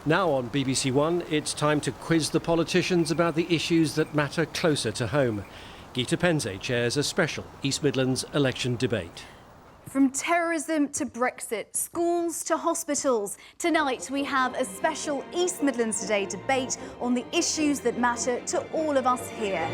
Now on BBC One, it's time to quiz the politicians about the issues that matter closer to home. Geeta Pendse chairs a special East Midlands Election Debate. From terrorism to Brexit, schools to hospitals, tonight we have a special East Midlands Today debate on the issues that matter to all of us here.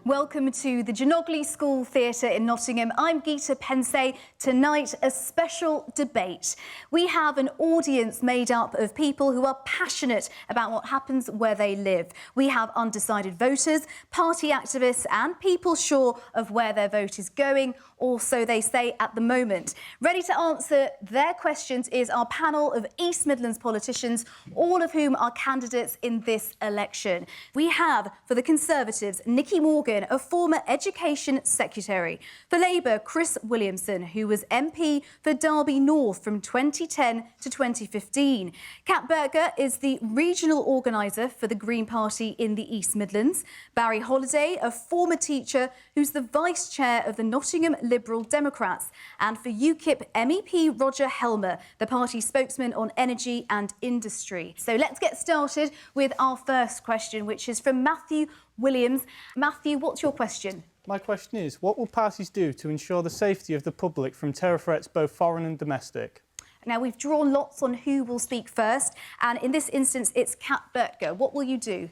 Welcome to the Genogley School Theatre in Nottingham. I'm Geeta Pendse. Tonight, a special debate. We have an audience made up of people who are passionate about what happens where they live. We have undecided voters, party activists and people sure of where their vote is going, or so they say at the moment. Ready to answer their questions is our panel of East Midlands politicians, all of whom are candidates in this election. We have, for the Conservatives, Nicky Morgan, a former Education Secretary. For Labour, Chris Williamson, who was MP for Derby North from 2010 to 2015. Kat Berger is the regional organiser for the Green Party in the East Midlands. Barry Holliday, a former teacher who's the Vice Chair of the Nottingham Liberal Democrats. And for UKIP, MEP Roger Helmer, the party spokesman on energy and industry. So let's get started with our first question, which is from Matthew Williams. Matthew, what's your question? My question is, what will parties do to ensure the safety of the public from terror threats, both foreign and domestic? Now, we've drawn lots on who will speak first, and in this instance, it's Kat Berger. What will you do?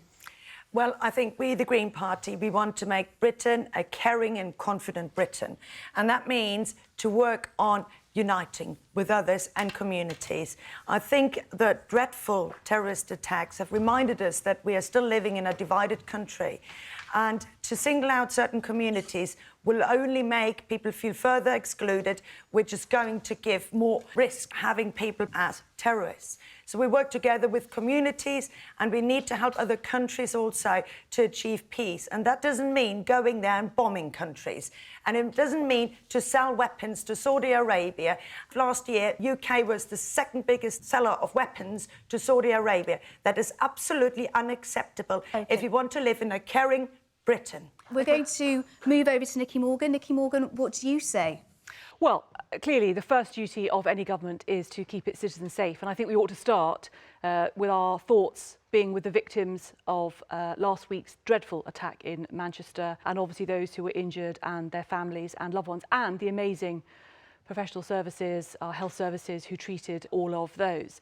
Well, I think we, the Green Party, we want to make Britain a caring and confident Britain. And that means to work on uniting with others and communities. I think the dreadful terrorist attacks have reminded us that we are still living in a divided country. And to single out certain communities will only make people feel further excluded, which is going to give more risk having people as terrorists. So we work together with communities and we need to help other countries also to achieve peace. And that doesn't mean going there and bombing countries. And it doesn't mean to sell weapons to Saudi Arabia. Last year, UK was the second biggest seller of weapons to Saudi Arabia. That is absolutely unacceptable if you want to live in a caring Britain. We're going to move over to Nicky Morgan. Nicky Morgan, what do you say? Well, clearly the first duty of any government is to keep its citizens safe, and I think we ought to start with our thoughts being with the victims of last week's dreadful attack in Manchester, and obviously those who were injured and their families and loved ones, and the amazing professional services, our health services who treated all of those.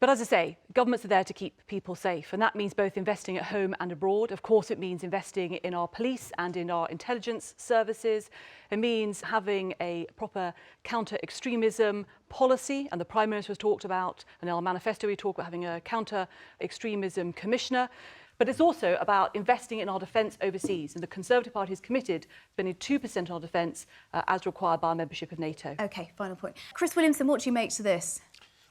But as I say, governments are there to keep people safe, and that means both investing at home and abroad. Of course, it means investing in our police and in our intelligence services. It means having a proper counter-extremism policy, and the Prime Minister has talked about, and in our manifesto we talk about having a counter-extremism commissioner. But it's also about investing in our defence overseas, and the Conservative Party is committed spending 2% on our defence as required by our membership of NATO. OK, final point. Chris Williamson, what do you make to this?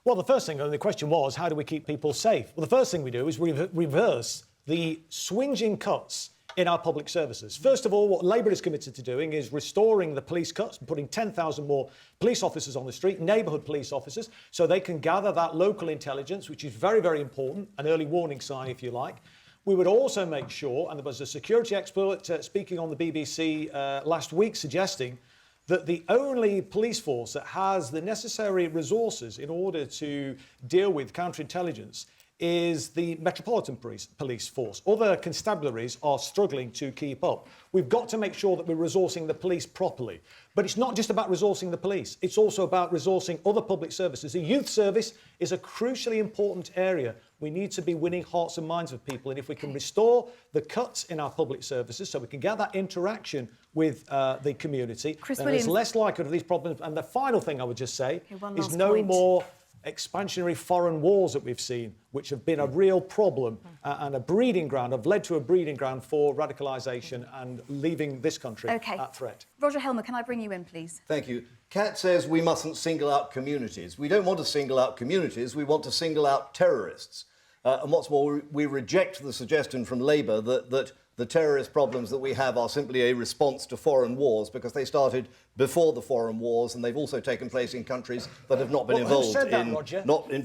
Well, the first thing, and the question was, how do we keep people safe? Well, the first thing we do is reverse the swinging cuts in our public services. First of all, what Labour is committed to doing is restoring the police cuts, putting 10,000 more police officers on the street, neighbourhood police officers, so they can gather that local intelligence, which is very, very important, an early warning sign, if you like. We would also make sure, and there was a security expert speaking on the BBC last week suggesting that the only police force that has the necessary resources in order to deal with counterintelligence is the Metropolitan Police Force. Other constabularies are struggling to keep up. We've got to make sure that we're resourcing the police properly. But it's not just about resourcing the police, it's also about resourcing other public services. The youth service is a crucially important area. We need to be winning hearts and minds of people, and if we can restore the cuts in our public services so we can get that interaction with the community, then there's less likely to these problems. And the final thing I would just say is no more expansionary foreign wars that we've seen, which have been a real problem and a breeding ground, have led to a breeding ground for radicalisation and leaving this country at threat. Roger Helmer, can I bring you in, please? Thank you. Kat says we mustn't single out communities. We don't want to single out communities, we want to single out terrorists. And what's more, we reject the suggestion from Labour that the terrorist problems that we have are simply a response to foreign wars, because they started before the foreign wars, and they've also taken place in countries that have not been involved in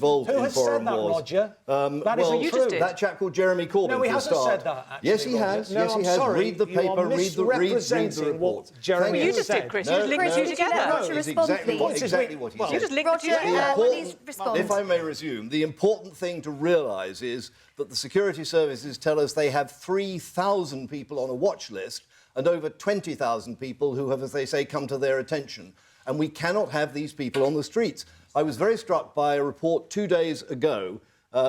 foreign wars. Roger? That isn't you true. just did. That chap called Jeremy Corbyn. No, he for a hasn't start. said that, actually, Yes, he Roger. has. No, yes, he I'm has. sorry, Read the you are paper. Read the misrepresenting report. what Jeremy Thank You just did, Chris. You just linked the two together. Roger, respond, exactly please. exactly what he Well, said. You just linked the two Roger, together. please respond. If I may resume, the important thing to realise is that the security services tell us they have 3,000 people on a watch list and over 20,000 people who have, as they say, come to their attention. And we cannot have these people on the streets. I was very struck by a report 2 days ago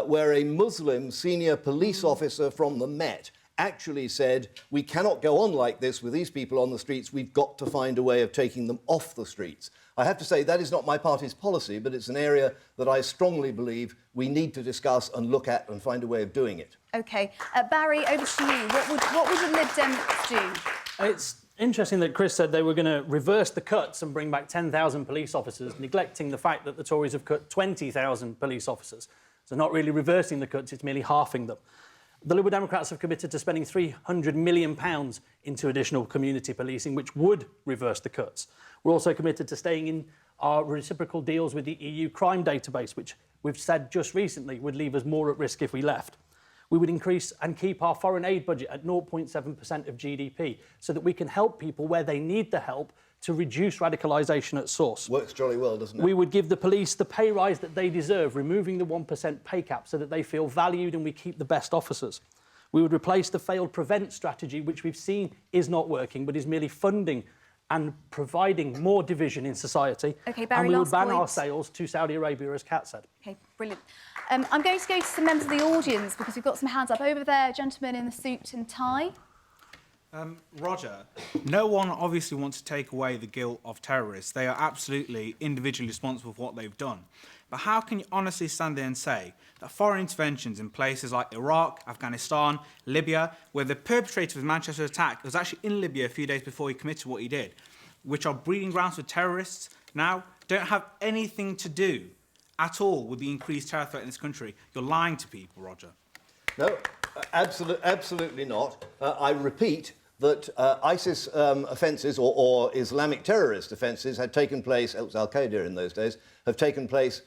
where a Muslim senior police officer from the Met actually said, we cannot go on like this with these people on the streets. We've got to find a way of taking them off the streets. I have to say that is not my party's policy, but it's an area that I strongly believe we need to discuss and look at and find a way of doing it. OK. Barry, over to you. What would the Lib Dems do? It's interesting that Chris said they were going to reverse the cuts and bring back 10,000 police officers, neglecting the fact that the Tories have cut 20,000 police officers. So not really reversing the cuts, it's merely halving them. The Liberal Democrats have committed to spending £300 million into additional community policing, which would reverse the cuts. We're also committed to staying in our reciprocal deals with the EU crime database, which we've said just recently would leave us more at risk if we left. We would increase and keep our foreign aid budget at 0.7% of GDP so that we can help people where they need the help to reduce radicalisation at source. Works jolly well, doesn't it? We would give the police the pay rise that they deserve, removing the 1% pay cap so that they feel valued and we keep the best officers. We would replace the failed prevent strategy, which we've seen is not working, but is merely funding and providing more division in society. OK, Barry, and we would last ban point. our sales to Saudi Arabia, as Kat said. OK, brilliant. I'm going to go to some members of the audience because we've got some hands up over there. Gentleman in the suit and tie. Roger, no one obviously wants to take away the guilt of terrorists. They are absolutely individually responsible for what they've done. But how can you honestly stand there and say that foreign interventions in places like Iraq, Afghanistan, Libya, where the perpetrator of the Manchester attack was actually in Libya a few days before he committed what he did, which are breeding grounds for terrorists now, don't have anything to do at all with the increased terror threat in this country? You're lying to people, Roger. No, absolutely not. I repeat that ISIS offences or Islamic terrorist offences had taken place, it was Al-Qaeda in those days, have taken place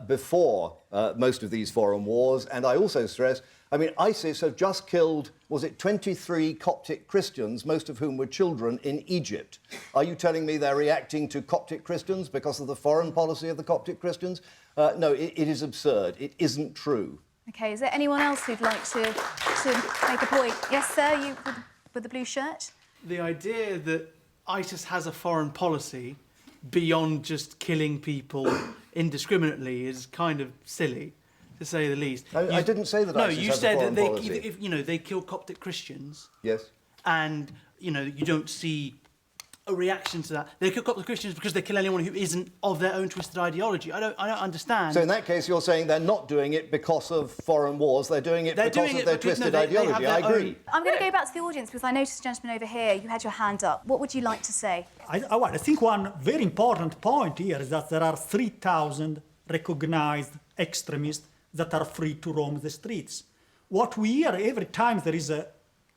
before most of these foreign wars. And I also stress, I mean, ISIS have just killed, was it 23 Coptic Christians, most of whom were children, in Egypt. Are you telling me they're reacting to Coptic Christians because of the foreign policy of the Coptic Christians? No, it is absurd. It isn't true. OK, is there anyone else who'd like to make a point? Yes, sir, you with the blue shirt. The idea that ISIS has a foreign policy beyond just killing people indiscriminately is kind of silly, to say the least. I didn't say that ISIS you has a said foreign that policy. if they kill Coptic Christians. Yes. And you don't see a reaction to that. They kill Coptic Christians because they kill anyone who isn't of their own twisted ideology. I don't understand. So in that case, you're saying they're not doing it because of foreign wars. They're doing it because of their twisted ideology. I agree. I'm going to go back to the audience because I noticed, gentleman over here, you had your hand up. What would you like to say? I think one very important point here is that there are 3,000 recognised extremists that are free to roam the streets. What we hear every time there is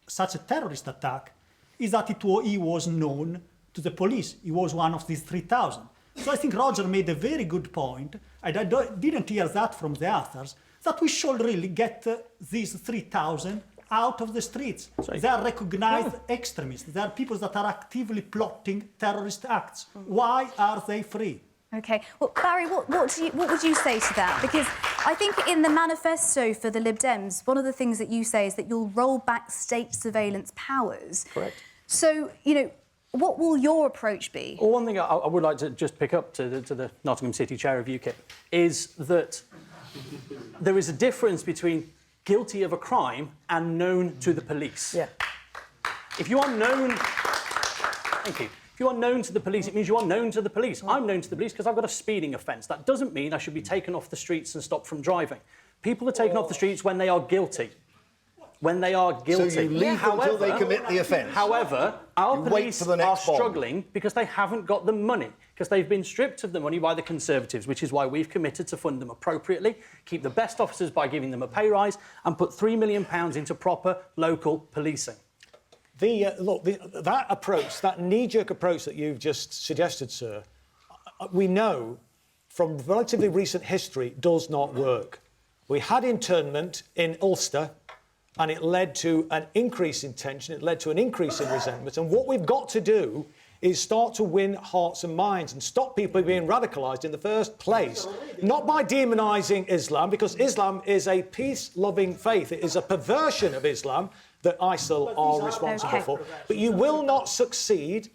such a terrorist attack is that he was known to the police. He was one of these 3,000. So I think Roger made a very good point, and I didn't hear that from the others, that we should really get these 3,000 out of the streets. They are recognised extremists. They are people that are actively plotting terrorist acts. Why are they free? OK. Well, Barry, what would you say to that? Because I think in the manifesto for the Lib Dems, one of the things that you say is that you'll roll back state surveillance powers. Correct. So, what will your approach be? Well, one thing I would like to just pick up to the Nottingham City Chair of UKIP is that there is a difference between guilty of a crime and known to the police. Yeah. If you are known... Thank you. If you are known to the police, it means you are known to the police. I'm known to the police because I've got a speeding offence. That doesn't mean I should be taken off the streets and stopped from driving. People are taken off the streets when they are guilty. When they are guilty. So you leave them until they commit the offence. However, our police are bomb. struggling because they haven't got the money, because they've been stripped of the money by the Conservatives, which is why we've committed to fund them appropriately, keep the best officers by giving them a pay rise, and put £3 million into proper local policing. That approach, that knee-jerk approach that you've just suggested, sir, we know from relatively recent history does not work. We had internment in Ulster, and it led to an increase in tension, it led to an increase in resentment. And what we've got to do is start to win hearts and minds and stop people being radicalised in the first place. Not by demonising Islam, because Islam is a peace-loving faith. It is a perversion of Islam that ISIL are responsible for. But you will not succeed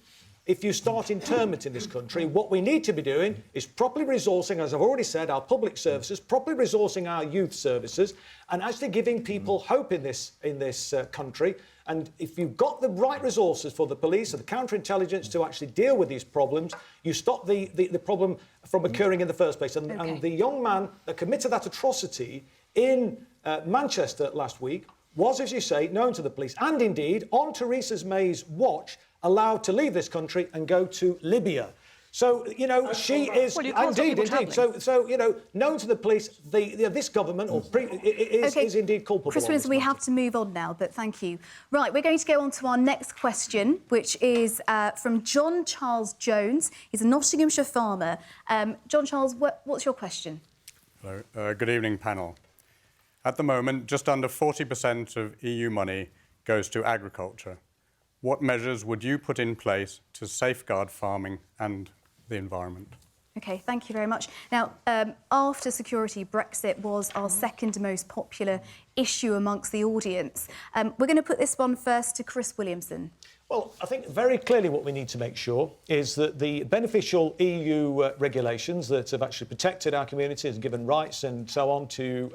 if you start internment in this country. What we need to be doing is properly resourcing, as I've already said, our public services, properly resourcing our youth services, and actually giving people hope in this country. And if you've got the right resources for the police and the counterintelligence to actually deal with these problems, you stop the problem from occurring in the first place. And the young man that committed that atrocity in Manchester last week was, as you say, known to the police, and indeed, on Theresa May's watch, allowed to leave this country and go to Libya. So, you know, she is indeed. So, you know, known to the police, this government is indeed culpable. Chris Williams, we have to move on now, but thank you. Right, we're going to go on to our next question, which is from John Charles Jones. He's a Nottinghamshire farmer. John Charles, what's your question? Hello. Good evening, panel. At the moment, just under 40% of EU money goes to agriculture. What measures would you put in place to safeguard farming and the environment? OK, thank you very much. Now, after security, Brexit was our second most popular issue amongst the audience. We're going to put this one first to Chris Williamson. Well, I think very clearly what we need to make sure is that the beneficial EU regulations that have actually protected our communities and given rights and so on to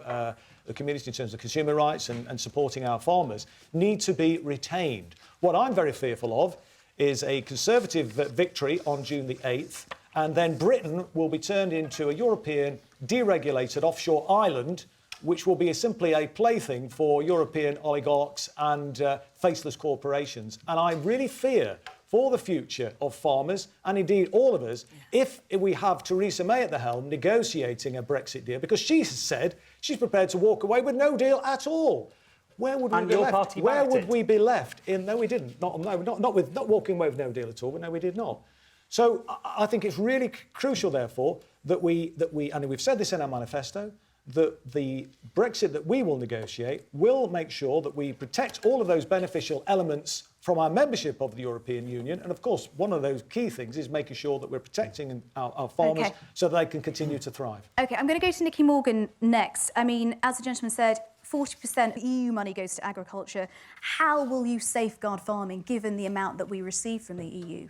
the community in terms of consumer rights and supporting our farmers need to be retained. What I'm very fearful of is a Conservative victory on June the 8th, and then Britain will be turned into a European deregulated offshore island, which will be simply a plaything for European oligarchs and faceless corporations. And I really fear for the future of farmers, and indeed all of us, if we have Theresa May at the helm negotiating a Brexit deal, because she has said she's prepared to walk away with no deal at all. Where would we be left? Where would we be left? No, we didn't. Not walking away with no deal at all. But no, we did not. So I think it's really crucial, therefore, that we and we've said this in our manifesto, that the Brexit that we will negotiate will make sure that we protect all of those beneficial elements from our membership of the European Union. And of course, one of those key things is making sure that we're protecting our farmers so that they can continue to thrive. OK, I'm going to go to Nicky Morgan next. I mean, as the gentleman said, 40% of EU money goes to agriculture. How will you safeguard farming given the amount that we receive from the EU?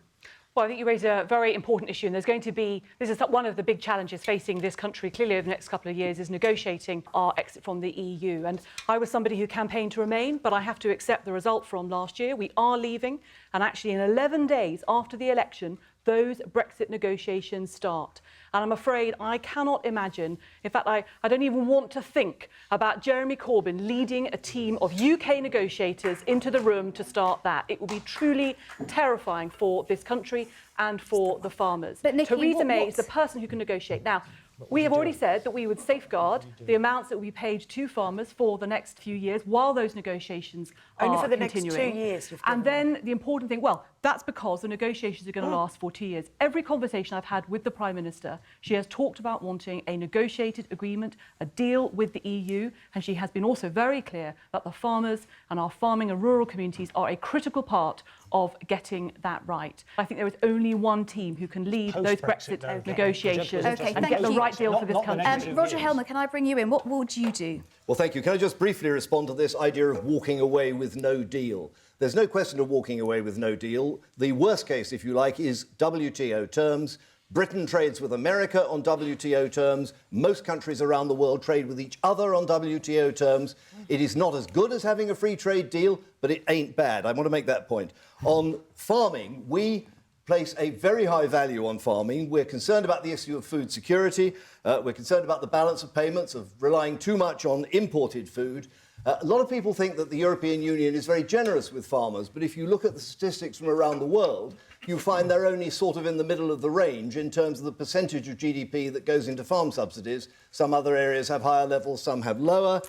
Well, I think you raise a very important issue, and there's going to be, this is one of the big challenges facing this country clearly over the next couple of years, is negotiating our exit from the EU. And I was somebody who campaigned to remain, but I have to accept the result from last year. We are leaving, and actually in 11 days after the election, those Brexit negotiations start. And I'm afraid I cannot imagine, in fact, I don't even want to think about Jeremy Corbyn leading a team of UK negotiators into the room to start that. It will be truly terrifying for this country and for the farmers. But Nicky, Theresa May is the person who can negotiate. Now, we have already said that we would safeguard the amounts that we paid to farmers for the next few years while those negotiations Only are for the continuing. next 2 years. And then the important thing, well, that's because the negotiations are going to last for 2 years. Every conversation I've had with the Prime Minister, she has talked about wanting a negotiated agreement, a deal with the EU, and she has been also very clear that the farmers and our farming and rural communities are a critical part of getting that right. I think there is only one team who can lead those Brexit negotiations and get the right deal for this country. Roger Helmer, can I bring you in? What would you do? Well, thank you. Can I just briefly respond to this idea of walking away with no deal? There's no question of walking away with no deal. The worst case, if you like, is WTO terms. Britain trades with America on WTO terms. Most countries around the world trade with each other on WTO terms. It is not as good as having a free trade deal, but it ain't bad. I want to make that point. On farming, we place a very high value on farming. We're concerned about the issue of food security. We're concerned about the balance of payments, of relying too much on imported food. A lot of people think that the European Union is very generous with farmers, but if you look at the statistics from around the world, you find they're only sort of in the middle of the range in terms of the percentage of GDP that goes into farm subsidies. Some other areas have higher levels, some have lower.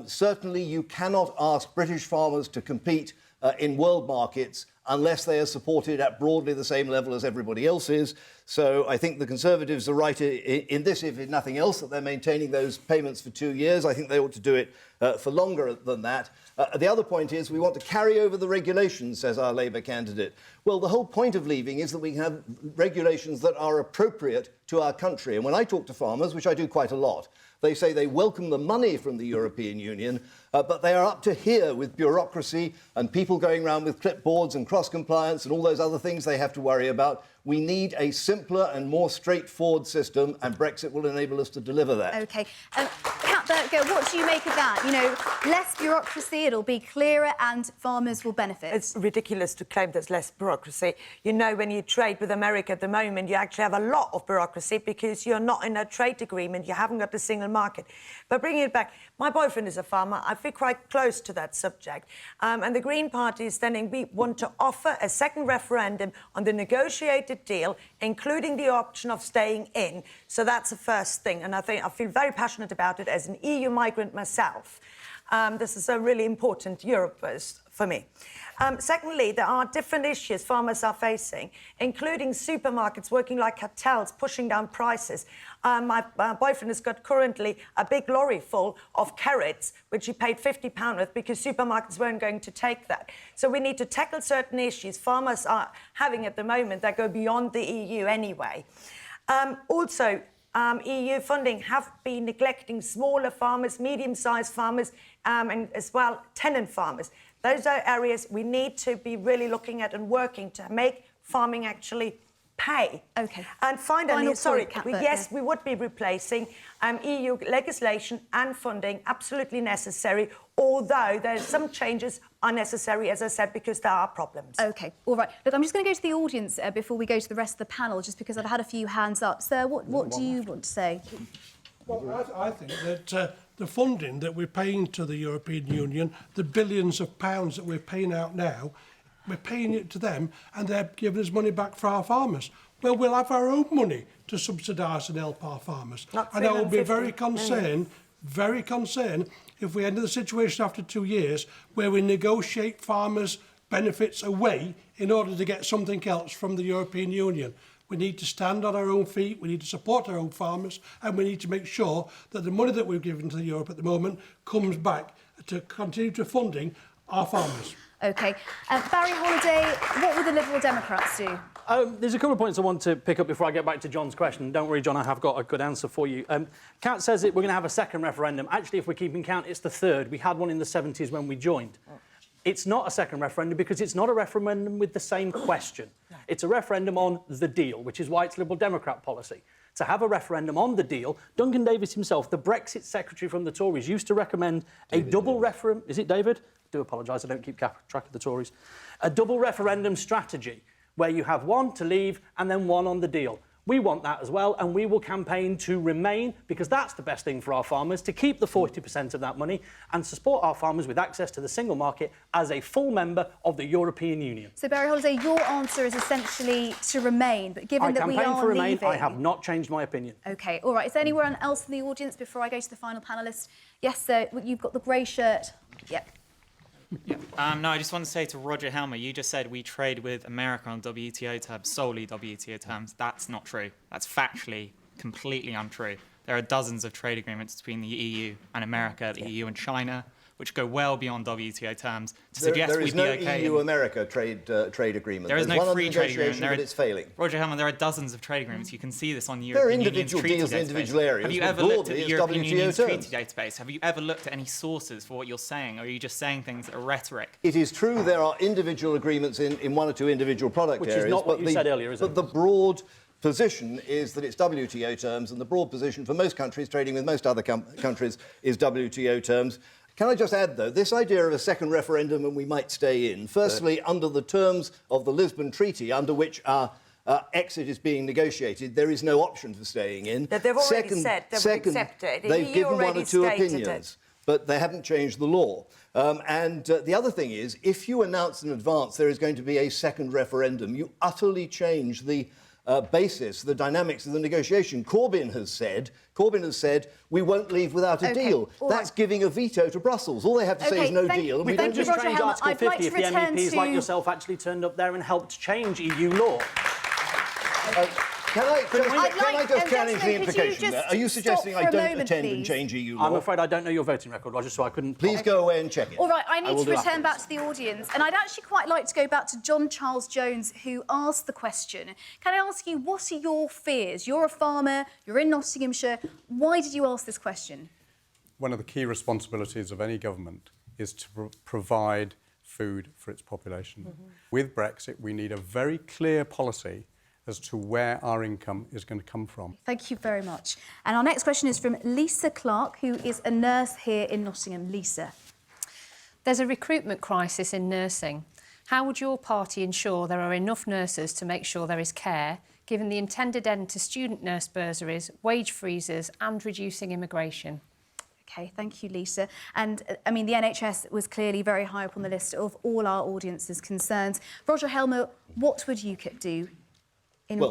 Certainly, you cannot ask British farmers to compete in world markets unless they are supported at broadly the same level as everybody else is. So I think the Conservatives are right in this, if nothing else, that they're maintaining those payments for 2 years. I think they ought to do it for longer than that. The other point is we want to carry over the regulations, says our Labour candidate. Well, the whole point of leaving is that we have regulations that are appropriate to our country. And when I talk to farmers, which I do quite a lot, they say they welcome the money from the European Union, but they are up to here with bureaucracy and people going around with clipboards and cross-compliance and all those other things they have to worry about. We need a simpler and more straightforward system, and Brexit will enable us to deliver that. OK. Kat Burtko, what do you make of that? You know, less bureaucracy, it'll be clearer and farmers will benefit. It's ridiculous to claim there's less bureaucracy. You know, when you trade with America at the moment, you actually have a lot of bureaucracy because you're not in a trade agreement. You haven't got the single market. But bringing it back, my boyfriend is a farmer. I feel quite close to that subject. And the Green Party is standing. We want to offer a second referendum on the negotiated deal, including the option of staying in. So that's the first thing. And I feel very passionate about it as an EU migrant myself. This is a really important Europe for me. Secondly, there are different issues farmers are facing, including supermarkets working like cartels, pushing down prices. My boyfriend has got currently a big lorry full of carrots, which he paid £50 with because supermarkets weren't going to take that. So we need to tackle certain issues farmers are having at the moment that go beyond the EU anyway. Also, EU funding have been neglecting smaller farmers, medium-sized farmers, and as well tenant farmers. Those are areas we need to be really looking at and working to make farming actually pay. OK. And finally, yes, we would be replacing EU legislation and funding, absolutely necessary, although there's some changes are necessary, as I said, because there are problems. OK, all right. Look, I'm just going to go to the audience before we go to the rest of the panel, just because I've had a few hands up. Sir, what do you want to say? Well, I think that the funding that we're paying to the European Union, the billions of pounds that we're paying out now, we're paying it to them and they're giving us money back for our farmers. Well, we'll have our own money to subsidise and help our farmers. And I will be very concerned if we enter the situation after 2 years where we negotiate farmers' benefits away in order to get something else from the European Union. We need to stand on our own feet, we need to support our own farmers, and we need to make sure that the money that we're giving to Europe at the moment comes back to continue to funding our farmers. OK. Barry Holiday, what will the Liberal Democrats do? There's a couple of points I want to pick up before I get back to John's question. Don't worry, John, I have got a good answer for you. Kat says that we're going to have a second referendum. Actually, if we're keeping count, it's the third. We had one in the 70s when we joined. It's not a second referendum because it's not a referendum with the same question. It's a referendum on the deal, which is why it's Liberal Democrat policy. To have a referendum on the deal, Duncan Davies himself, the Brexit secretary from the Tories, used to recommend a double referendum... Is it David? I do apologise, I don't keep track of the Tories. A double referendum strategy, where you have one to leave and then one on the deal. We want that as well, and we will campaign to remain, because that's the best thing for our farmers, to keep the 40% of that money and support our farmers with access to the single market as a full member of the European Union. So, Barry Holiday, your answer is essentially to remain, but given that we are campaign for remain, leaving... I have not changed my opinion. OK, all right. Is there anyone else in the audience before I go to the final panellist? Yes, sir, you've got the grey shirt. Yep. No, I just want to say to Roger Helmer, you just said we trade with America on WTO terms, solely WTO terms. That's not true. That's factually completely untrue. There are dozens of trade agreements between the EU and America, the EU and China, which go well beyond WTO terms. To suggest we'd be okay... There is no EU-America trade agreement. There is no free trade agreement. But it's failing. Roger Helmer, there are dozens of trade agreements. You can see this on the There are European Union's individual treaty deals in database. individual areas. Have you ever looked at the European WTO Union's terms. treaty database? Have you ever looked at any sources for what you're saying, or are you just saying things that are rhetoric? It is true there are individual agreements in one or two individual product Which areas. is not what you said earlier, is it? But the broad position is that it's WTO terms, and the broad position for most countries trading with most other countries is WTO terms. Can I just add, though, this idea of a second referendum and we might stay in, firstly, under the terms of the Lisbon Treaty, under which our exit is being negunegotiated, there is no option for staying in. That they've already said they would accept it. They've given one or two opinions, but they haven't changed the law. The other thing is, if you announce in advance there is going to be a second referendum, you utterly change the basis, the dynamics of the negotiation. Corbyn has said, we won't leave without a deal. That's giving a veto to Brussels. All they have to say is no deal. We don't just change Article 50 if the MEPs like yourself actually turned up there and helped change EU law. Can I just challenge the implication there? Are you suggesting I don't attend and change EU law? I'm afraid I don't know your voting record, Roger, so I couldn't... Please go away and check it. All right, I need to return back to the audience, and I'd actually quite like to go back to John Charles Jones, who asked the question. Can I ask you, what are your fears? You're a farmer, you're in Nottinghamshire. Why did you ask this question? One of the key responsibilities of any government is to provide food for its population. With Brexit, we need a very clear policy as to where our income is going to come from. Thank you very much. And our next question is from Lisa Clark, who is a nurse here in Nottingham. Lisa. There's a recruitment crisis in nursing. How would your party ensure there are enough nurses to make sure there is care, given the intended end to student nurse bursaries, wage freezes and reducing immigration? OK, thank you, Lisa. And, I mean, the NHS was clearly very high up on the list of all our audience's concerns. Roger Helmer, what would UKIP do in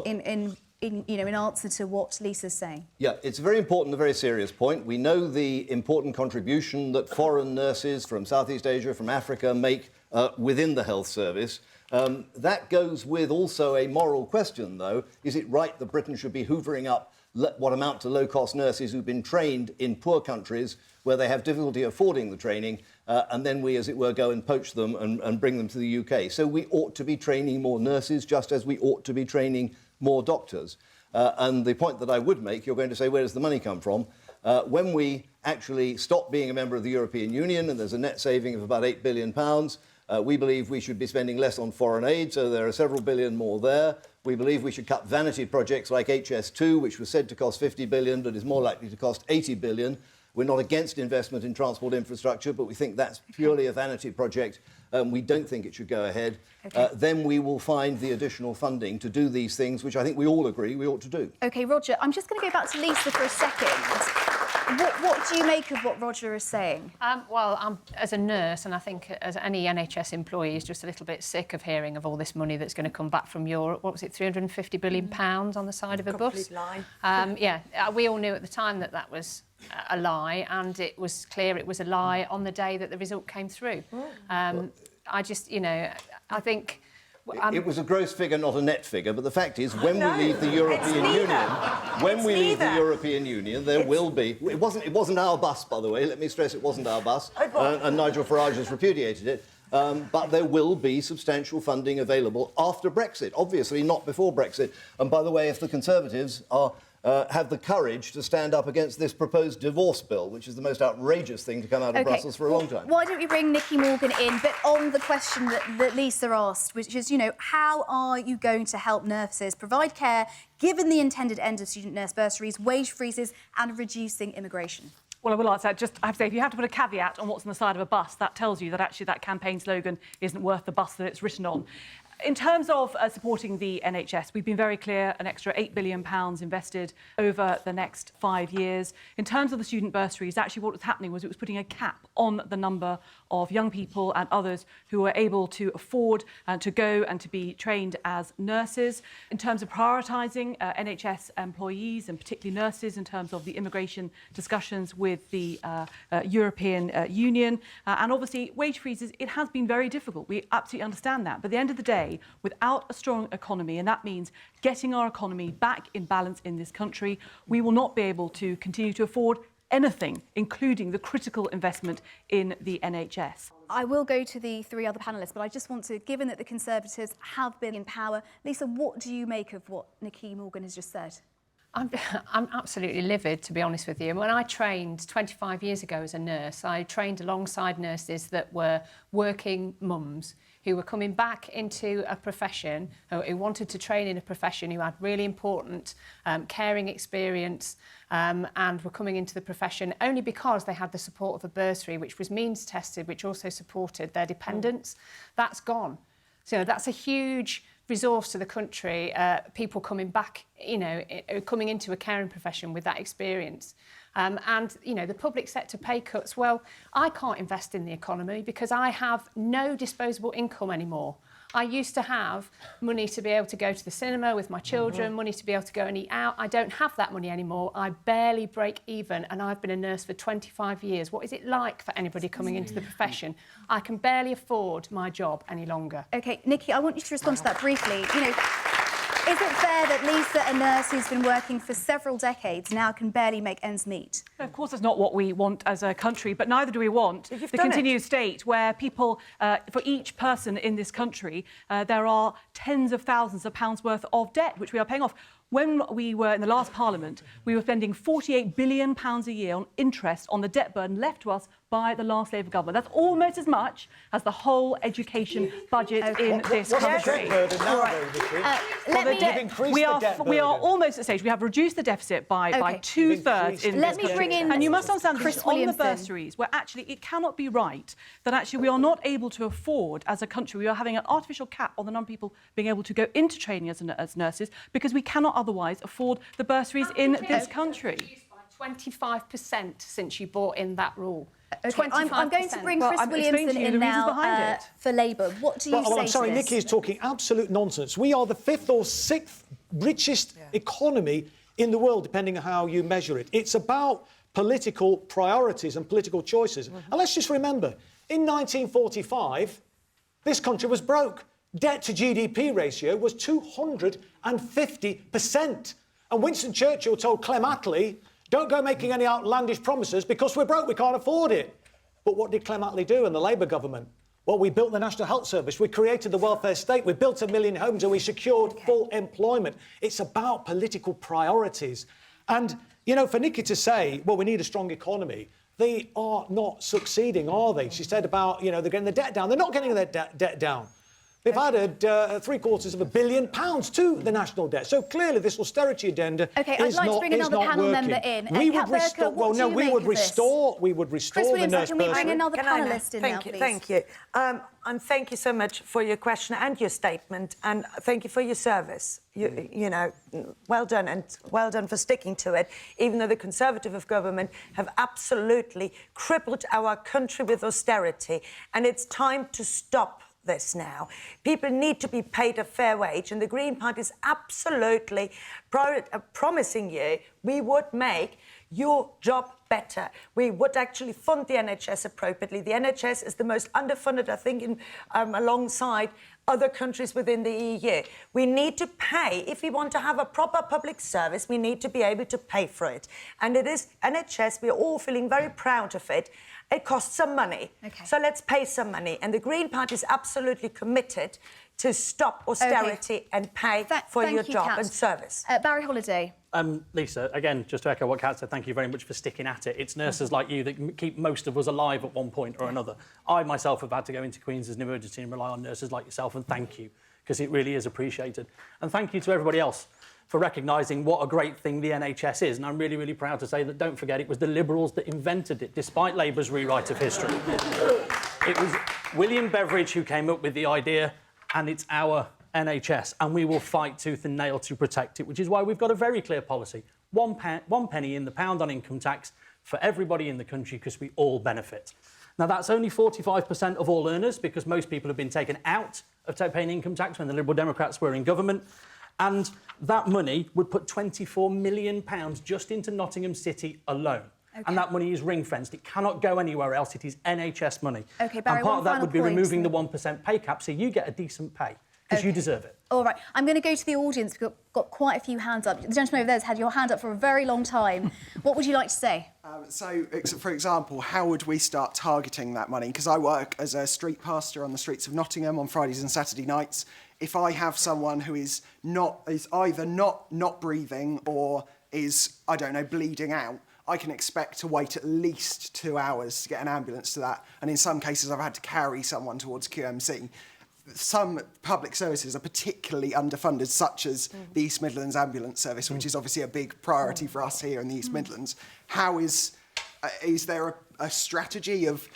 answer to what Lisa's saying? Yeah, it's a very important, a very serious point. We know the important contribution that foreign nurses from Southeast Asia, from Africa, make within the health service. That goes with also a moral question, though. Is it right that Britain should be hoovering up what amount to low-cost nurses who've been trained in poor countries where they have difficulty affording the training, and then we, as it were, go and poach them and bring them to the UK? So we ought to be training more nurses, just as we ought to be training more doctors. And the point that I would make, you're going to say, where does the money come from? When we actually stop being a member of the European Union, and there's a net saving of about £8 billion, we believe we should be spending less on foreign aid, so there are several billion more there. We believe we should cut vanity projects like HS2, which was said to cost 50 billion, but is more likely to cost 80 billion. We're not against investment in transport infrastructure, but we think that's purely a vanity project. We don't think it should go ahead. Then we will find the additional funding to do these things, which I think we all agree we ought to do. OK, Roger, I'm just going to go back to Lisa for a second. What do you make of what Roger is saying? Well, as a nurse, and I think as any NHS employee is just a little bit sick of hearing of all this money that's going to come back from Europe. What was it, £350 billion on the side of a bus? Lie. Yeah, we all knew at the time that that was a lie, and it was clear it was a lie on the day that the result came through. I just, I think... It was a gross figure, not a net figure, but the fact is, when we leave the European Union, there will be... It wasn't our bus, by the way. Let me stress, it wasn't our bus, and Nigel Farage has repudiated it. But there will be substantial funding available after Brexit, obviously not before Brexit. And by the way, if the Conservatives have the courage to stand up against this proposed divorce bill, which is the most outrageous thing to come out of Brussels for a long time. Why don't we bring Nicky Morgan in, but on the question that Lisa asked, which is, how are you going to help nurses provide care given the intended end of student nurse bursaries, wage freezes and reducing immigration? Well, I will answer that. Just, I have to say, if you have to put a caveat on what's on the side of a bus, that tells you that actually that campaign slogan isn't worth the bus that it's written on. In terms of supporting the NHS, we've been very clear, an extra £8 billion invested over the next 5 years. In terms of the student bursaries, actually what was happening was it was putting a cap on the number of young people and others who were able to afford to go and to be trained as nurses. In terms of prioritising NHS employees and particularly nurses in terms of the immigration discussions with the European Union. And obviously wage freezes, it has been very difficult. We absolutely understand that. But at the end of the day, without a strong economy, and that means getting our economy back in balance in this country, we will not be able to continue to afford anything, including the critical investment in the NHS. I will go to the three other panellists, but I just want to, given that the Conservatives have been in power, Lisa, what do you make of what Nicky Morgan has just said? I'm absolutely livid, to be honest with you. When I trained 25 years ago as a nurse, I trained alongside nurses that were working mums who were coming back into a profession, who wanted to train in a profession, who had really important caring experience and were coming into the profession only because they had the support of a bursary, which was means tested, which also supported their dependents. That's gone. So that's a huge resource to the country, people coming back, coming into a caring profession with that experience. And, the public sector pay cuts, well, I can't invest in the economy because I have no disposable income anymore. I used to have money to be able to go to the cinema with my children, money to be able to go and eat out. I don't have that money anymore. I barely break even, and I've been a nurse for 25 years. What is it like for anybody coming into the profession? I can barely afford my job any longer. OK, Nikki, I want you to respond to that briefly. You know, is it fair that Lisa, a nurse who's been working for several decades, now can barely make ends meet? Of course, that's not what we want as a country, but neither do we want the continued state where people, for each person in this country, there are tens of thousands of pounds worth of debt, which we are paying off. When we were in the last Parliament, we were spending £48 billion a year on interest on the debt burden left to us by the last Labour government. That's almost as much as the whole education budget in this country. We are almost at the stage. We have reduced the deficit by 2/3 in this country. And you must understand that on the bursaries, where actually it cannot be right that actually we are not able to afford, as a country, we are having an artificial cap on the number of people being able to go into training as nurses because we cannot otherwise afford the bursaries in this country. 25% since you brought in that rule. OK, I'm going to bring Chris Williamson in now for Labour. What do you say I'm sorry, to this? Nikki is talking absolute nonsense. We are the 5th or 6th richest economy in the world, depending on how you measure it. It's about political priorities and political choices. And let's just remember, in 1945, this country was broke. Debt to GDP ratio was 250%. And Winston Churchill told Clem Attlee, don't go making any outlandish promises because we're broke, we can't afford it. But what did Clem Attlee do in the Labour government? Well, we built the National Health Service, we created the welfare state, we built 1 million homes and we secured full employment. It's about political priorities. And, you know, for Nikki to say, well, we need a strong economy, they are not succeeding, are they? She said about, you know, they're getting the debt down. They're not getting their debt down. They've added £750 million to the national debt. So clearly this austerity agenda OK, I'd like to bring another panel member in. We would restore. Well, no, we would restore the nurse bursary. Can we bring another panellist in now, please? Thank you. And thank you so much for your question and your statement, and thank you for your service. You know, well done, and well done for sticking to it, even though the Conservative of government have absolutely crippled our country with austerity, and it's time to stop this now. People need to be paid a fair wage, and the Green Party is absolutely promising you we would make your job better. We would actually fund the NHS appropriately. The NHS is the most underfunded, I think, alongside other countries within the EU. We need to pay. If we want to have a proper public service, we need to be able to pay for it. And it is NHS, we're all feeling very proud of it. It costs some money. So let's pay some money. And the Green Party is absolutely committed to stop austerity and pay for your job and service. Barry Holiday. Lisa, again, just to echo what Kat said, thank you very much for sticking at it. It's nurses like you that keep most of us alive at one point or another. I myself have had to go into Queen's as an emergency and rely on nurses like yourself, and thank you, because it really is appreciated. And thank you to everybody else for recognising what a great thing the NHS is. And I'm really, really proud to say that, don't forget, it was the Liberals that invented it, despite Labour's rewrite of history. It was William Beveridge who came up with the idea, and it's our NHS, and we will fight tooth and nail to protect it, which is why we've got a very clear policy. One penny in the pound on income tax for everybody in the country, because we all benefit. Now, that's only 45% of all earners, because most people have been taken out of paying income tax when the Liberal Democrats were in government. And that money would put £24 million just into Nottingham City alone. And that money is ring-fenced. It cannot go anywhere else. It is NHS money. OK, Barry, and part of that would be removing the 1% pay cap, so you get a decent pay, because you deserve it. All right, I'm going to go to the audience. We've got quite a few hands up. The gentleman over there has had your hand up for a very long time. What would you like to say? So, for example, how would we start targeting that money? Because I work as a street pastor on the streets of Nottingham on Fridays and Saturday nights. If I have someone who is either not breathing or is, I don't know, bleeding out, I can expect to wait at least 2 hours to get an ambulance to that. And in some cases, I've had to carry someone towards QMC. Some public services are particularly underfunded, such as the East Midlands Ambulance Service, which is obviously a big priority for us here in the East Midlands. How is there a strategy of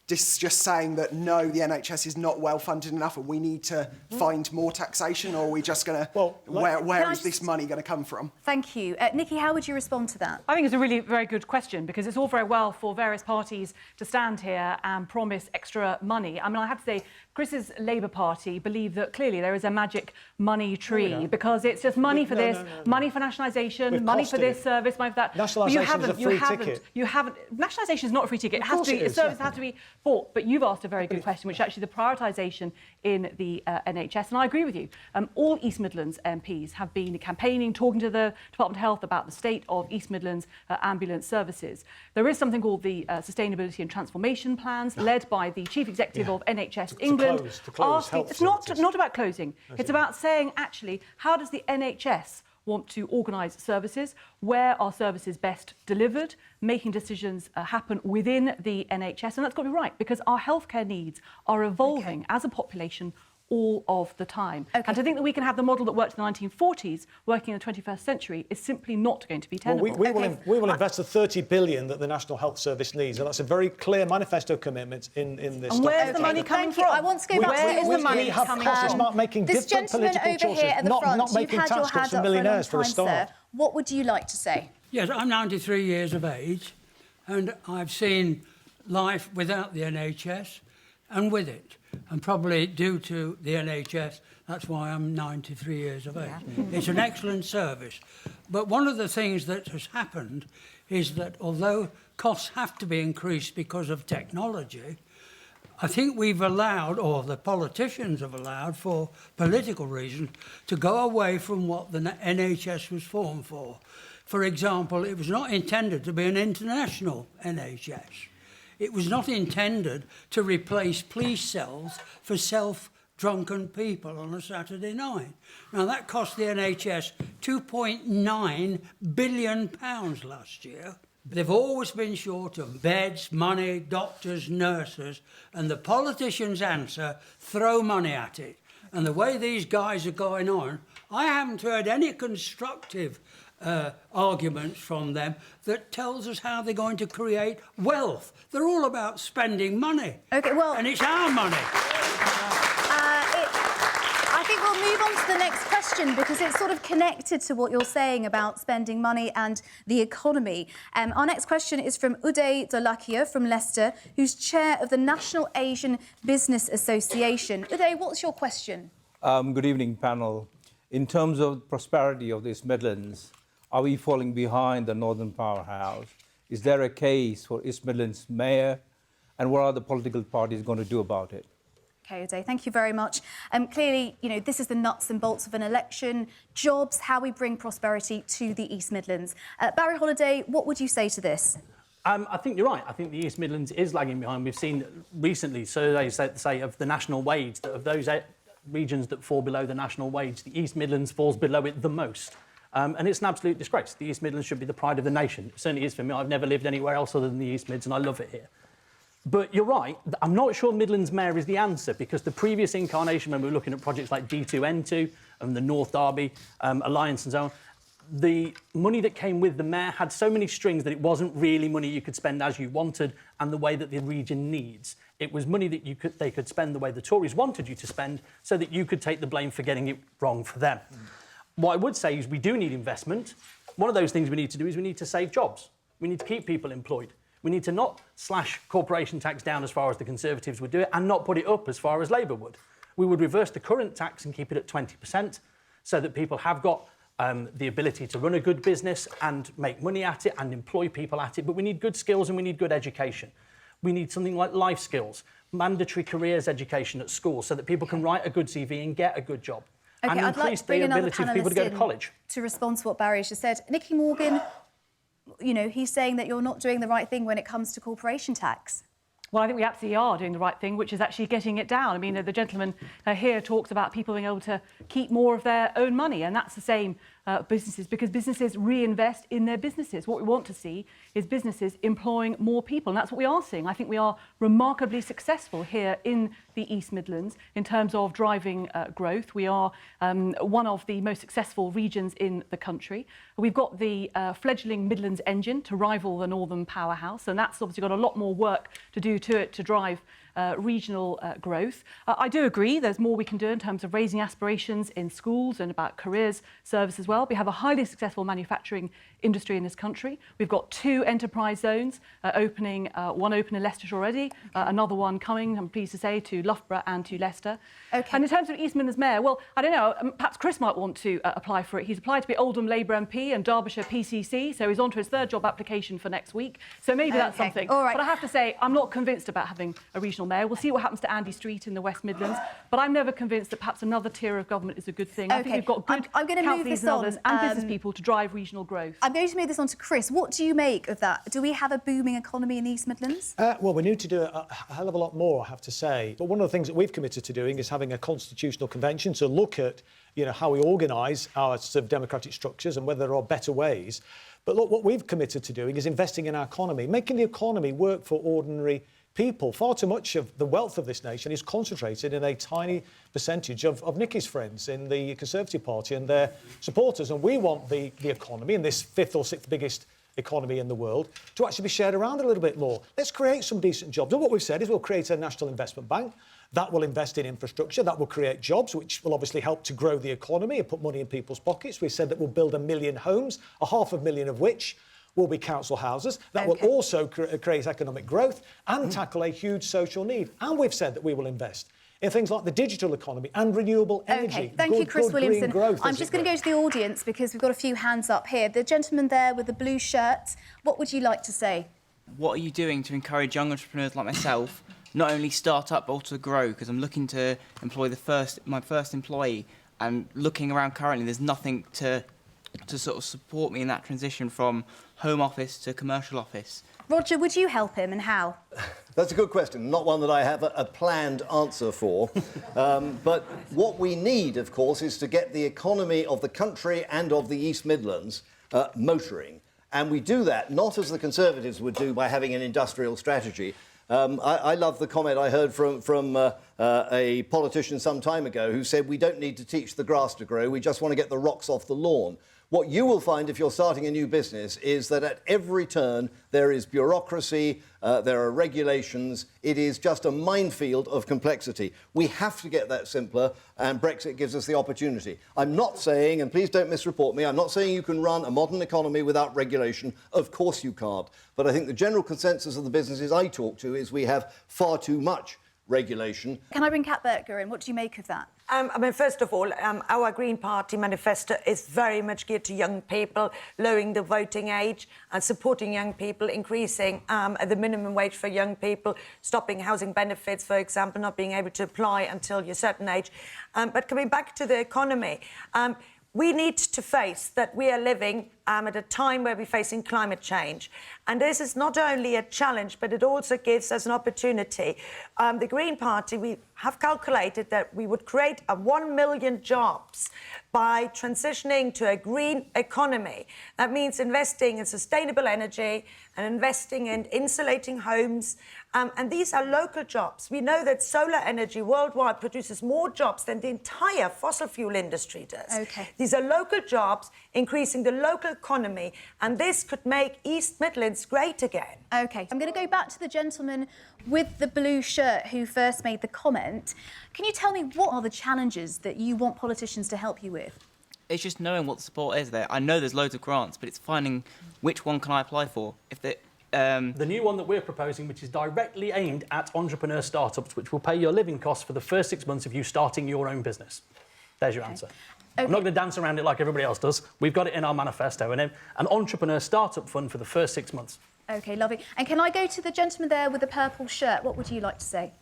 just saying that no, the NHS is not well funded enough and we need to find more taxation, or are we just going to... where is this money going to come from? Thank you. Nikki, how would you respond to that? I think it's a really very good question, because it's all very well for various parties to stand here and promise extra money. I mean, I have to say, Chris's Labour Party believe that clearly there is a magic money tree, because it's just money for this, money for nationalisation, money for this service, money for that. Nationalisation is a free ticket. You haven't. Nationalisation is not a free ticket. It has to be. Services have to be bought. But you've asked a very good question, which is actually the prioritisation in the NHS, and I agree with you. All East Midlands MPs have been campaigning, talking to the Department of Health about the state of East Midlands ambulance services. There is something called the Sustainability and Transformation Plans, led by the Chief Executive of NHS England. It's not about closing. It's about saying, actually, how does the NHS want to organise services? Where are services best delivered? Making decisions happen within the NHS. And that's got to be right, because our healthcare needs are evolving as a population all of the time. And to think that we can have the model that worked in the 1940s working in the 21st century is simply not going to be tenable. Well, we will invest the 30 billion that the National Health Service needs, and that's a very clear manifesto commitment in this. And where's the money coming from? I want to go back to the money coming from. It's not making this different political choices, here at the front, not making tax cuts for millionaires for a start. Sir. What would you like to say? Yes, I'm 93 years of age, and I've seen life without the NHS and with it. And probably due to the NHS, that's why I'm 93 years of age. It's an excellent service. But one of the things that has happened is that although costs have to be increased because of technology, I think we've allowed, or the politicians have allowed, for political reasons, to go away from what the NHS was formed for. For example, it was not intended to be an international NHS. It was not intended to replace police cells for self-drunken people on a Saturday night. Now, that cost the NHS £2.9 billion last year. They've always been short of beds, money, doctors, nurses, and the politicians' answer, throw money at it. And the way these guys are going on, I haven't heard any constructive arguments from them that tells us how they're going to create wealth. They're all about spending money. OK, well... And it's our money. I think we'll move on to the next question, because it's sort of connected to what you're saying about spending money and the economy. Our next question is from Uday Dolakia from Leicester, who's chair of the National Asian Business Association. Uday, what's your question? Good evening, panel. In terms of prosperity of the East Midlands, are we falling behind the Northern Powerhouse? Is there a case for East Midlands Mayor? And what are the political parties going to do about it? OK, Uday, thank you very much. Clearly, you know, this is the nuts and bolts of an election, jobs, how we bring prosperity to the East Midlands. Barry Holiday, what would you say to this? I think you're right. I think the East Midlands is lagging behind. We've seen recently surveys say of the national wage, that of those regions that fall below the national wage, the East Midlands falls below it the most. And it's an absolute disgrace. The East Midlands should be the pride of the nation. It certainly is for me. I've never lived anywhere else other than the East Mids, and I love it here. But you're right. I'm not sure Midlands Mayor is the answer, because the previous incarnation, when we were looking at projects like D2N2 and the North Derby Alliance and so on, the money that came with the mayor had so many strings that it wasn't really money you could spend as you wanted and the way that the region needs. It was money that they could spend the way the Tories wanted you to spend, so that you could take the blame for getting it wrong for them. What I would say is we do need investment. One of those things we need to do is we need to save jobs. We need to keep people employed. We need to not slash corporation tax down as far as the Conservatives would do it, and not put it up as far as Labour would. We would reverse the current tax and keep it at 20%, so that people have got the ability to run a good business and make money at it and employ people at it. But we need good skills and we need good education. We need something like life skills, mandatory careers education at school, so that people can write a good CV and get a good job. OK, and I'd like to bring another panellist to respond to what Barry's just said. Nicky Morgan, you know, he's saying that you're not doing the right thing when it comes to corporation tax. Well, I think we absolutely are doing the right thing, which is actually getting it down. I mean, the gentleman here talks about people being able to keep more of their own money, and that's the same businesses, because businesses reinvest in their businesses. What we want to see is businesses employing more people, and that's what we are seeing. I think we are remarkably successful here in the East Midlands in terms of driving growth. We are one of the most successful regions in the country. We've got the fledgling Midlands engine to rival the Northern powerhouse, and that's obviously got a lot more work to do to it to drive regional growth. I do agree there's more we can do in terms of raising aspirations in schools and about careers service as well. We have a highly successful manufacturing industry in this country. We've got 2 enterprise zones opening, one open in Leicestershire already, another one coming, I'm pleased to say, to Loughborough and to Leicester. Okay. And in terms of East Midlands Mayor, well, I don't know, perhaps Chris might want to apply for it. He's applied to be Oldham Labour MP and Derbyshire PCC, so he's on to his 3rd job application for next week. So maybe that's something. All right. But I have to say, I'm not convinced about having a regional mayor. We'll see what happens to Andy Street in the West Midlands, but I'm never convinced that perhaps another tier of government is a good thing. I think we've got good I'm going to move this and on others and business people to drive regional growth. I'm going to move this on to Chris. What do you make of that? Do we have a booming economy in the East Midlands? Well, we need to do a hell of a lot more, I have to say. But one of the things that we've committed to doing is having a constitutional convention to look at, you know, how we organise our sort of democratic structures and whether there are better ways. But look, what we've committed to doing is investing in our economy, making the economy work for ordinary people. Far too much of the wealth of this nation is concentrated in a tiny percentage of Nicky's friends in the Conservative Party and their supporters. And we want the economy, in this 5th or 6th biggest economy in the world, to actually be shared around a little bit more. Let's create some decent jobs. And what we've said is we'll create a national investment bank that will invest in infrastructure, that will create jobs, which will obviously help to grow the economy and put money in people's pockets. We've said that we'll build 1 million homes, 500,000 of which will be council houses. That will also create economic growth and tackle a huge social need. And we've said that we will invest in things like the digital economy and renewable energy. Okay, thank you, Chris Williamson. Growth, I'm just going to go to the audience because we've got a few hands up here. The gentleman there with the blue shirt, what would you like to say? What are you doing to encourage young entrepreneurs like myself not only start up but also grow? Because I'm looking to employ my first employee, and looking around currently, there's nothing to sort of support me in that transition from home office to commercial office. Roger, would you help him and how? That's a good question, not one that I have a planned answer for. But what we need, of course, is to get the economy of the country and of the East Midlands motoring. And we do that not as the Conservatives would do by having an industrial strategy. I love the comment I heard from a politician some time ago who said we don't need to teach the grass to grow, we just want to get the rocks off the lawn. What you will find if you're starting a new business is that at every turn there is bureaucracy, there are regulations, it is just a minefield of complexity. We have to get that simpler, and Brexit gives us the opportunity. I'm not saying, and please don't misreport me, I'm not saying you can run a modern economy without regulation. Of course you can't. But I think the general consensus of the businesses I talk to is we have far too much regulation. Can I bring Kat Berger in? What do you make of that? I mean, first of all, our Green Party manifesto is very much geared to young people, lowering the voting age and supporting young people, increasing the minimum wage for young people, stopping housing benefits, for example, not being able to apply until you're a certain age. But coming back to the economy, we need to face that we are living at a time where we're facing climate change. And this is not only a challenge, but it also gives us an opportunity. The Green Party, we have calculated that we would create 1 million jobs by transitioning to a green economy. That means investing in sustainable energy and investing in insulating homes. And these are local jobs. We know that solar energy worldwide produces more jobs than the entire fossil fuel industry does. Okay. These are local jobs, increasing the local economy, and this could make East Midlands great again. OK, I'm going to go back to the gentleman with the blue shirt who first made the comment. Can you tell me what are the challenges that you want politicians to help you with? It's just knowing what the support is there. I know there's loads of grants, but it's finding which one can I apply for. The new one that we're proposing, which is directly aimed at entrepreneur startups, which will pay your living costs for the first 6 months of you starting your own business. There's your answer. I'm not going to dance around it like everybody else does. We've got it in our manifesto, and an entrepreneur startup fund for the first 6 months. OK, lovely. And can I go to the gentleman there with the purple shirt? What would you like to say?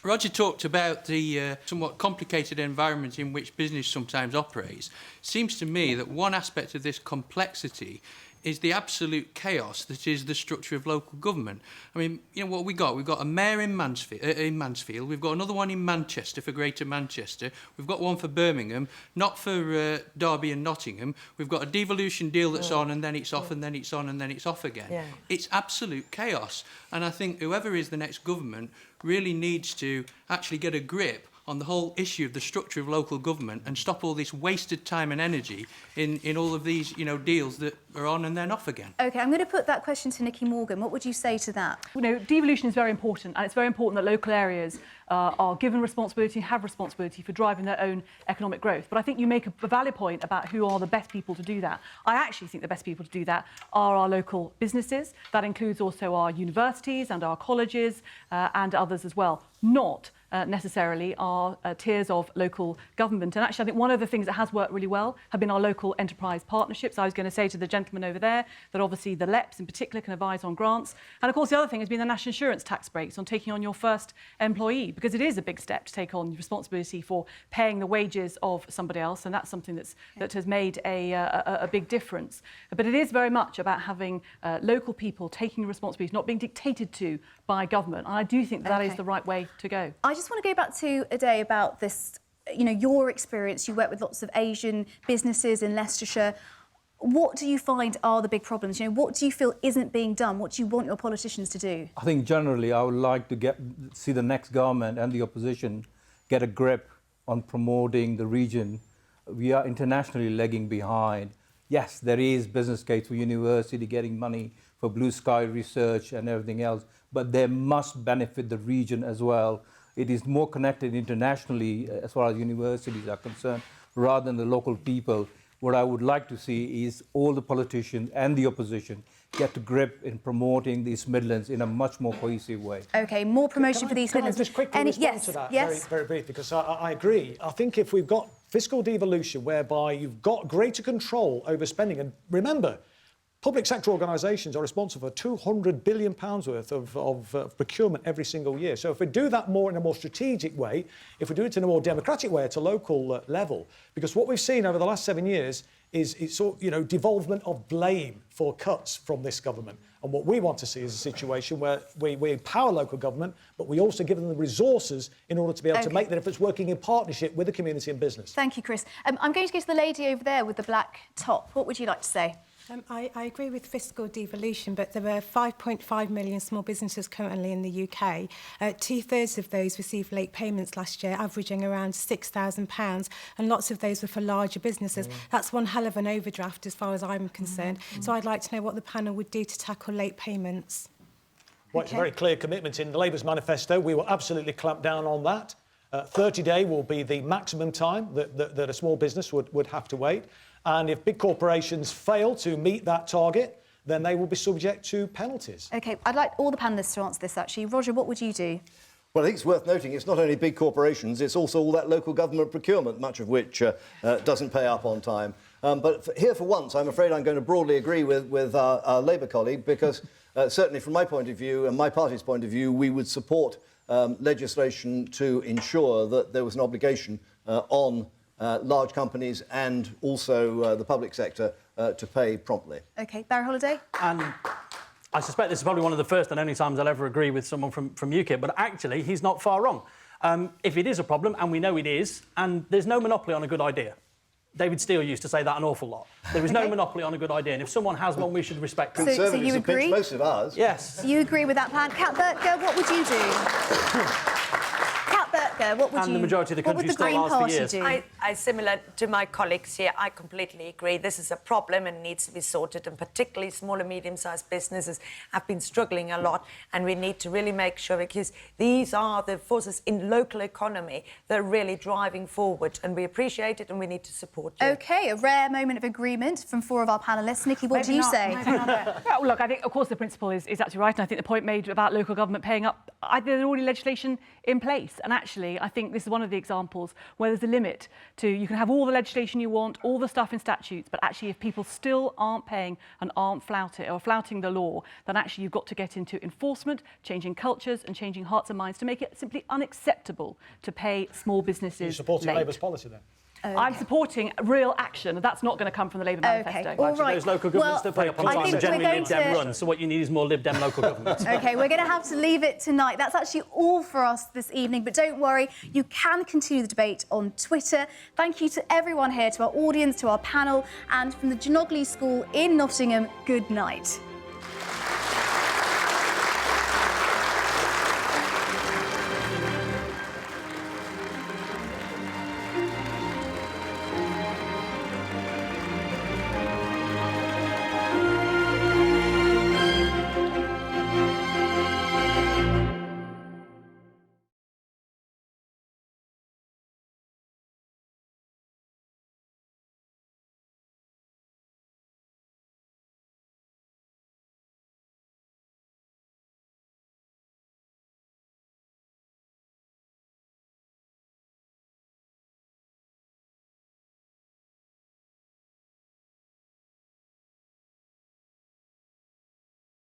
Roger talked about the somewhat complicated environment in which business sometimes operates. Seems to me that one aspect of this complexity is the absolute chaos that is the structure of local government. I mean, you know what we got? We've got a mayor in Mansfield. We've got another one in Manchester for Greater Manchester. We've got one for Birmingham, not for Derby and Nottingham. We've got a devolution deal that's on, and then it's off, and then it's on, and then it's off again. Yeah. It's absolute chaos. And I think whoever is the next government really needs to actually get a grip on the whole issue of the structure of local government and stop all this wasted time and energy in all of these, you know, deals that are on and then off again. OK, I'm going to put that question to Nikki Morgan. What would you say to that? You know, devolution is very important, and it's very important that local areas are given responsibility, have responsibility for driving their own economic growth. But I think you make a valid point about who are the best people to do that. I actually think the best people to do that are our local businesses. That includes also our universities and our colleges and others as well, not necessarily our tiers of local government. And actually, I think one of the things that has worked really well have been our local enterprise partnerships. I was going to say to the gentleman over there that obviously the LEPs in particular can advise on grants. And of course, the other thing has been the national insurance tax breaks on taking on your first employee, because it is a big step to take on responsibility for paying the wages of somebody else. And that's something that has made a big difference. But it is very much about having local people taking responsibility, not being dictated to by government. And I do think that is the right way to go. I just want to go back to Ade about this, you know, your experience. You work with lots of Asian businesses in Leicestershire. What do you find are the big problems? You know, what do you feel isn't being done? What do you want your politicians to do? I think generally I would like to see the next government and the opposition get a grip on promoting the region. We are internationally lagging behind. Yes, there is business case for university getting money for blue sky research and everything else, but they must benefit the region as well. It is more connected internationally as far as universities are concerned, rather than the local people. What I would like to see is all the politicians and the opposition get to grip in promoting the East Midlands in a much more cohesive way. OK, more promotion for the East Midlands. Can I just quickly respond to that very, very briefly, because I agree. I think if we've got fiscal devolution whereby you've got greater control over spending, and remember, public sector organisations are responsible for £200 billion worth of procurement every single year. So if we do that more in a more strategic way, if we do it in a more democratic way at a local level, because what we've seen over the last 7 years is devolvement of blame for cuts from this government. And what we want to see is a situation where we empower local government, but we also give them the resources in order to be able to make the difference, working in partnership with the community and business. Thank you, Chris. I'm going to go to the lady over there with the black top. What would you like to say? I agree with fiscal devolution, but there are 5.5 million small businesses currently in the UK. Two-thirds of those received late payments last year, averaging around £6,000, and lots of those were for larger businesses. That's one hell of an overdraft as far as I'm concerned. So I'd like to know what the panel would do to tackle late payments. Well, it's a very clear commitment in the Labour's manifesto. We will absolutely clamp down on that. 30-day will be the maximum time that a small business would have to wait. And if big corporations fail to meet that target, then they will be subject to penalties. OK, I'd like all the panellists to answer this, actually. Roger, what would you do? Well, I think it's worth noting it's not only big corporations, it's also all that local government procurement, much of which doesn't pay up on time. But here for once, I'm afraid I'm going to broadly agree with our Labour colleague, because certainly from my point of view and my party's point of view, we would support legislation to ensure that there was an obligation on large companies and also the public sector to pay promptly. OK, Barry Holiday? And I suspect this is probably one of the first and only times I'll ever agree with someone from UKIP, but actually he's not far wrong. If it is a problem, and we know it is, and there's no monopoly on a good idea. David Steele used to say that an awful lot. There is no monopoly on a good idea, and if someone has one, we should respect it. So you agree? Most of ours. Yes. You agree with that plan? Kat Burtger, what would you do? What would and the majority of the country still last for years. I similar to my colleagues here, I completely agree. This is a problem and needs to be sorted, and particularly small and medium-sized businesses have been struggling a lot, and we need to really make sure, because these are the forces in local economy that are really driving forward, and we appreciate it and we need to support you. OK, a rare moment of agreement from 4 of our panellists. Nikki, what do you say? Well, look, I think, of course, the principle is absolutely right, and I think the point made about local government paying up, there's already legislation in place, and actually, I think this is one of the examples where there's a limit to, you can have all the legislation you want, all the stuff in statutes, but actually if people still aren't paying and aren't flouting the law, then actually you've got to get into enforcement, changing cultures and changing hearts and minds to make it simply unacceptable to pay small businesses You supporting late. Labour's policy then? I'm supporting real action. That's not going to come from the Labour manifesto. All right. Those local governments that play up on I time think are generally we're Lib Dem run, so what you need is more Lib Dem local governments. OK, we're going to have to leave it tonight. That's actually all for us this evening, but don't worry, you can continue the debate on Twitter. Thank you to everyone here, to our audience, to our panel, and from the Genogley School in Nottingham, good night.